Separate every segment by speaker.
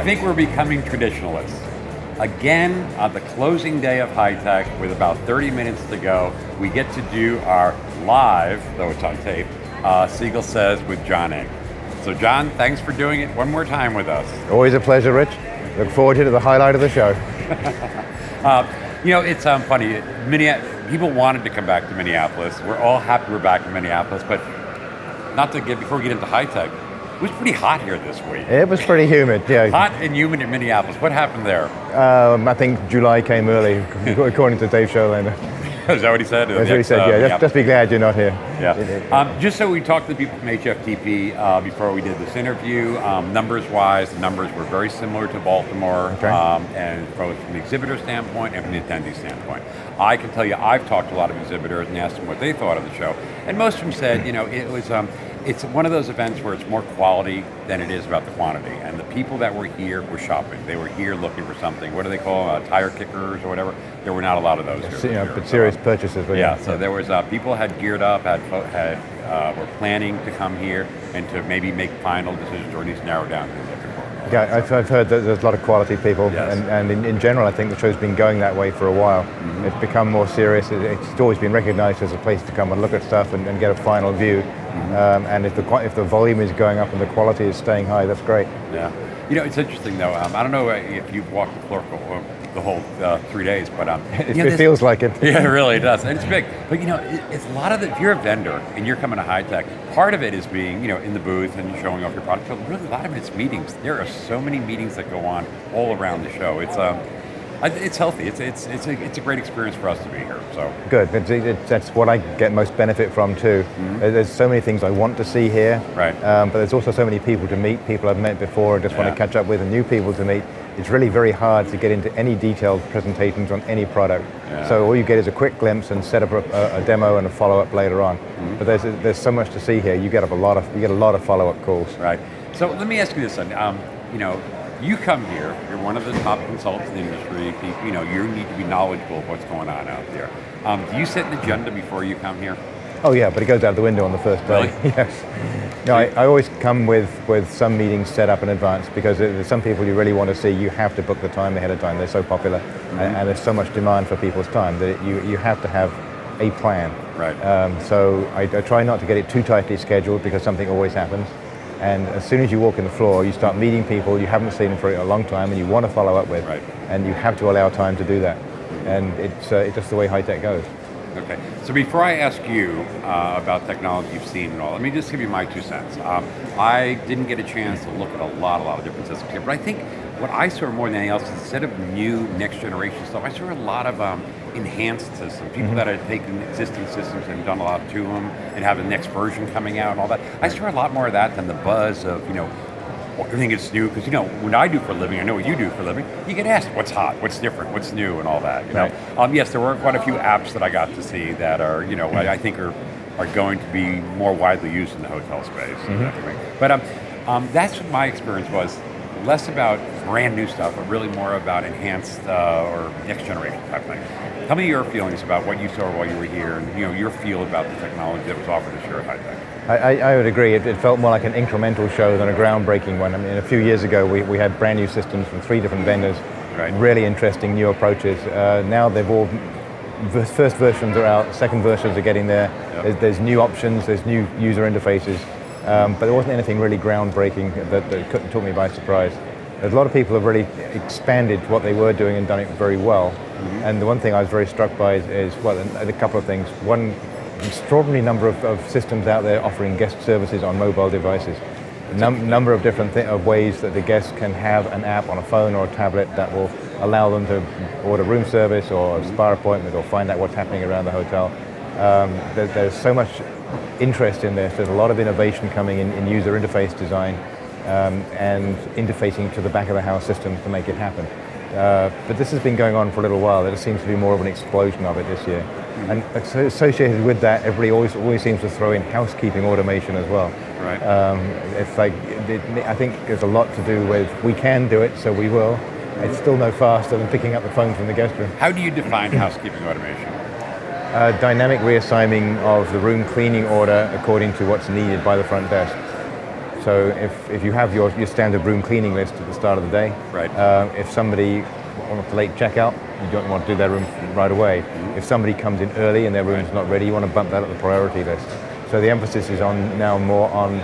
Speaker 1: think we're becoming traditionalists. Again, on the closing day of HITEC, with about 30 minutes to go, we get to do our live, though it's on tape, Siegel Says with Jon Inge. So Jon, thanks for doing it one more time with us.
Speaker 2: Always a pleasure, Rich. Look forward to the highlight of the show.
Speaker 1: It's funny, people wanted to come back to Minneapolis. We're all happy we're back in Minneapolis, but before we get into HITEC, it was pretty hot here this week.
Speaker 2: It was pretty humid, yeah.
Speaker 1: Hot and humid in Minneapolis. What happened there?
Speaker 2: I think July came early, according to Dave Schollander.
Speaker 1: Is that what he said?
Speaker 2: That's what he said, yeah. Just be glad you're not here.
Speaker 1: Yeah. Just so we talked to the people from HFTP before we did this interview, numbers-wise, the numbers were very similar to Baltimore,
Speaker 2: okay.
Speaker 1: And both from the exhibitor standpoint and from the attendee standpoint. I can tell you, I've talked to a lot of exhibitors and asked them what they thought of the show, and most of them said, it was, it's one of those events where it's more quality than it is about the quantity. And the people that were here were shopping. They were here looking for something. What do they call tire kickers or whatever? There were not a lot of those here.
Speaker 2: But serious purchases.
Speaker 1: So there was people had geared up, were planning to come here and to maybe make final decisions or at least narrow down who they're looking for.
Speaker 2: Yeah, I've heard that there's a lot of quality people,
Speaker 1: yes.
Speaker 2: and in general, I think the show's been going that way for a while. Mm-hmm. It's become more serious. It's always been recognized as a place to come and look at stuff and get a final view. Mm-hmm. And if the volume is going up and the quality is staying high, that's great.
Speaker 1: Yeah. It's interesting though. I don't know if you've walked the floor the whole 3 days, but
Speaker 2: it feels like it.
Speaker 1: Yeah, it really does, and it's big. But it's a lot of if you're a vendor and you're coming to HITEC, part of it is being in the booth and showing off your product. But really, a lot of it's meetings. There are so many meetings that go on all around the show. It's healthy. It's a great experience for us to be here. So
Speaker 2: good. That's what I get most benefit from too. Mm-hmm. There's so many things I want to see here.
Speaker 1: Right.
Speaker 2: But there's also so many people to meet, people I've met before, and just want to catch up with, and new people to meet. It's really very hard to get into any detailed presentations on any product. Yeah. So all you get is a quick glimpse and set up a demo and a follow-up later on. Mm-hmm. But there's so much to see here. You get a lot of follow-up calls.
Speaker 1: Right. So let me ask you this, then. You come here, you're one of the top consultants in the industry, you need to be knowledgeable of what's going on out there. Do you set an agenda before you come here?
Speaker 2: Oh yeah, but it goes out the window on the first day.
Speaker 1: Really?
Speaker 2: Yes. No, I always come with some meetings set up in advance, because there's some people you really want to see. You have to book the time ahead of time. They're so popular, mm-hmm. and there's so much demand for people's time that you have to have a plan.
Speaker 1: Right.
Speaker 2: So I try not to get it too tightly scheduled, because something always happens. And as soon as you walk in the floor, you start meeting people you haven't seen for a long time and you want to follow up with.
Speaker 1: Right.
Speaker 2: And you have to allow time to do that. And it's just the way HITEC goes.
Speaker 1: Okay, so before I ask you about technology you've seen and all, let me just give you my 2 cents. I didn't get a chance to look at a lot of different systems here, but I think what I saw more than anything else is, instead of new next generation stuff, I saw a lot of enhanced systems. People mm-hmm. that had taken existing systems and done a lot to them and have the next version coming out and all that. I saw a lot more of that than the buzz of, everything is new, because what I do for a living, I know what you do for a living, you get asked what's hot, what's different, what's new, and all that.
Speaker 2: Right.
Speaker 1: Yes, there were quite a few apps that I got to see that are, I think are going to be more widely used in the hotel space. Mm-hmm. But that's what my experience was. Less about brand new stuff, but really more about enhanced or next generation type thing. Tell me your feelings about what you saw while you were here, and your feel about the technology that was offered this year at HITEC.
Speaker 2: I would agree. It felt more like an incremental show than a groundbreaking one. I mean, a few years ago, we had brand new systems from 3 different vendors.
Speaker 1: Right.
Speaker 2: Really interesting new approaches. Now they've all, the first versions are out, second versions are getting there. Yep. There's new options, there's new user interfaces, but there wasn't anything really groundbreaking that took me by surprise. A lot of people have really expanded what they were doing and done it very well. Mm-hmm. And the one thing I was very struck by is a couple of things. One, extraordinary number of systems out there offering guest services on mobile devices. Number of different ways that the guests can have an app on a phone or a tablet that will allow them to order room service or a spa appointment or find out what's happening around the hotel. There's so much interest in this. There's a lot of innovation coming in user interface design and interfacing to the back of the house systems to make it happen. But this has been going on for a little while. There seems to be more of an explosion of it this year. Mm-hmm. And associated with that, everybody always seems to throw in housekeeping automation as well.
Speaker 1: Right.
Speaker 2: It's like, I think there's a lot to do with, we can do it, so we will. It's still no faster than picking up the phone from the guest room.
Speaker 1: How do you define housekeeping automation?
Speaker 2: Dynamic reassigning of the room cleaning order according to what's needed by the front desk. So if you have your standard room cleaning list at the start of the day,
Speaker 1: Right.
Speaker 2: If somebody wants a late checkout, you don't want to do their room right away. If somebody comes in early and their room's not ready, you want to bump that up the priority list. So the emphasis is on now more on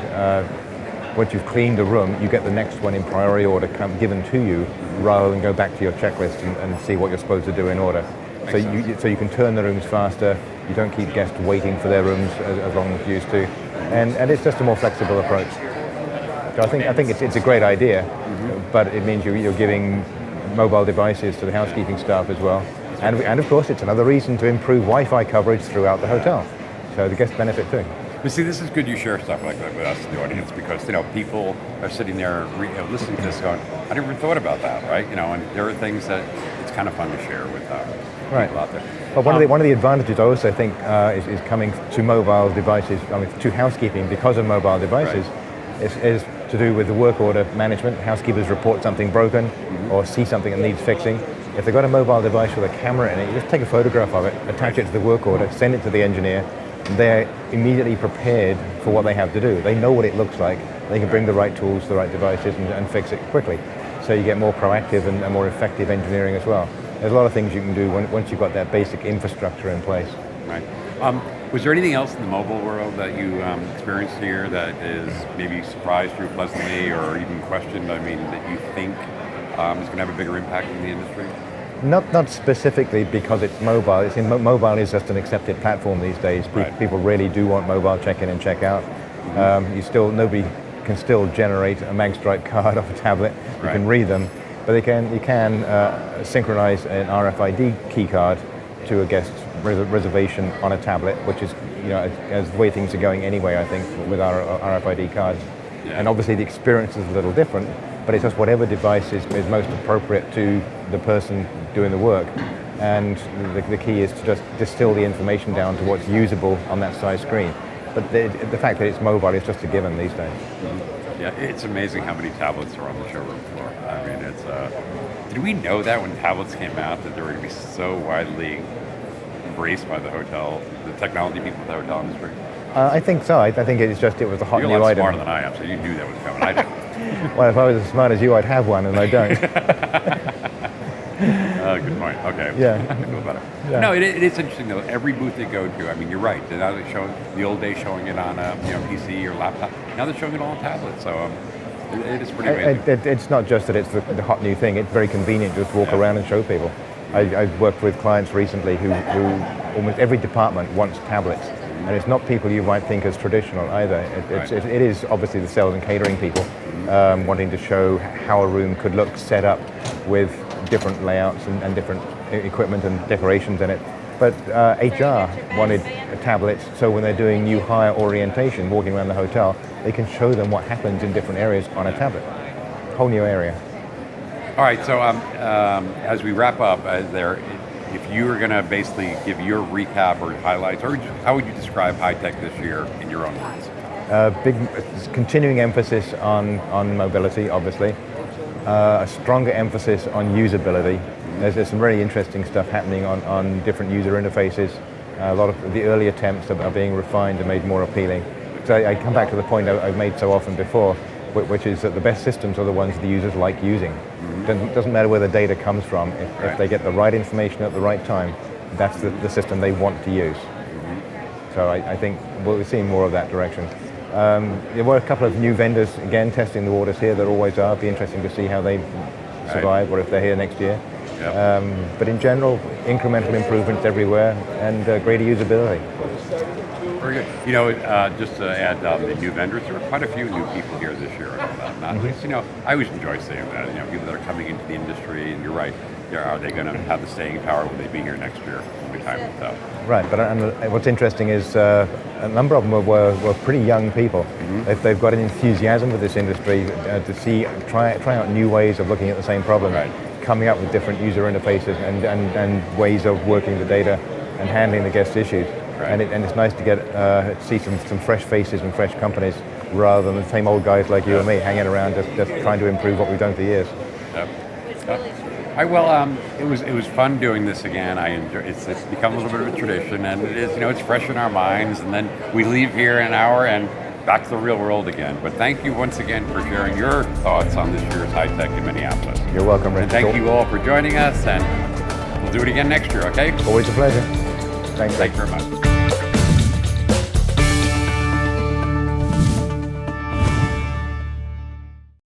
Speaker 2: once you've cleaned a room, you get the next one in priority order given to you, rather than go back to your checklist and see what you're supposed to do in order. So you can turn the rooms faster. You don't keep guests waiting for their rooms as long as you used to, and it's just a more flexible approach. So I think it's a great idea, but it means you're giving mobile devices to the housekeeping staff as well, and of course it's another reason to improve Wi-Fi coverage throughout the hotel. So the guests benefit too.
Speaker 1: But see, this is good you share stuff like that with us in the audience, because people are sitting there listening to this going, I never thought about that, right? And there are things that it's kind of fun to share with people out there.
Speaker 2: But one of the advantages I also think is coming to mobile devices, to housekeeping because of mobile devices, is to do with the work order management. Housekeepers report something broken or see something that needs fixing. If they've got a mobile device with a camera in it, you just take a photograph of it, attach it to the work order, send it to the engineer. They're immediately prepared for what they have to do. They know what it looks like. They can bring the right tools, the right devices, and fix it quickly. So you get more proactive and more effective engineering as well. There's a lot of things you can do once you've got that basic infrastructure in place.
Speaker 1: Right. Was there anything else in the mobile world that you experienced here that is maybe surprised you pleasantly or even questioned? That you think is going to have a bigger impact in the industry?
Speaker 2: Not specifically because it's mobile. Mobile is just an accepted platform these days. People really do want mobile check-in and check-out. Nobody can still generate a magstripe card off a tablet. You can read them, but you can synchronize an RFID key card to a guest reservation on a tablet, which is as the way things are going anyway, I think, with our RFID cards. Yeah. And obviously the experience is a little different, but it's just whatever device is most appropriate to the person doing the work. And the key is to just distill the information down to what's usable on that size screen. But the fact that it's mobile is just a given these days.
Speaker 1: Mm-hmm. Yeah, it's amazing how many tablets are on the showroom floor. Did we know that when tablets came out that they were going to be so widely embraced by the technology people at the hotel industry?
Speaker 2: I think so. I think it was a hot new item.
Speaker 1: You're a lot smarter than I am, so you knew that was coming. I didn't.
Speaker 2: Well, if I was as smart as you, I'd have one, and I don't.
Speaker 1: Good point. Okay.
Speaker 2: Yeah.
Speaker 1: I feel better.
Speaker 2: Yeah.
Speaker 1: No, it is interesting though. Every booth they go to, you're right. Now they're showing the old days showing it on a PC or laptop. Now they're showing it all on tablets. So it is pretty amazing.
Speaker 2: It's not just that it's the hot new thing. It's very convenient to just walk around and show people. I've worked with clients recently who almost every department wants tablets. And it's not people you might think as traditional either. It is obviously the sales and catering people wanting to show how a room could look set up with different layouts and different equipment and decorations in it. But HR wanted tablets, so when they're doing new hire orientation, walking around the hotel, they can show them what happens in different areas on a tablet. Whole new area.
Speaker 1: All right, so as we wrap up, if you were going to basically give your recap or highlights, or how would you describe HITEC this year in your own words?
Speaker 2: Big continuing emphasis on mobility, obviously. A stronger emphasis on usability. There's some very interesting stuff happening on different user interfaces. A lot of the early attempts are being refined and made more appealing. So I come back to the point I've made so often before, which is that the best systems are the ones the users like using. Mm-hmm. Doesn't matter where the data comes from. If they get the right information at the right time, that's the system they want to use. Mm-hmm. So I think we're seeing more of that direction. There were a couple of new vendors, again, testing the waters here. There always are. It'll be interesting to see how they survive or if they're here next year. Yep. But in general, incremental improvements everywhere and greater usability.
Speaker 1: Very good. Just to add the new vendors, there are quite a few new people here this year. Not least, I always enjoy seeing that. People that are coming into the industry, and you're right. Are they going to have the staying power? Will they be here next year? Only time will tell.
Speaker 2: Right, but what's interesting is a number of them were pretty young people. Mm-hmm. They've got an enthusiasm for this industry to try out new ways of looking at the same problem.
Speaker 1: Right.
Speaker 2: Coming up with different user interfaces and ways of working the data and handling the guest issues. Right. And it's nice to get see some fresh faces and fresh companies rather than the same old guys like you and me hanging around just trying to improve what we've done for years.
Speaker 1: Yep. It was fun doing this again. I enjoy. It's become a little bit of a tradition, and it is it's fresh in our minds. And then we leave here in an hour, and back to the real world again. But thank you once again for sharing your thoughts on this year's HITEC in Minneapolis.
Speaker 2: You're welcome, Richard.
Speaker 1: And thank you all for joining us, and we'll do it again next year, okay?
Speaker 2: Always a pleasure. Thanks.
Speaker 1: Thank you very much.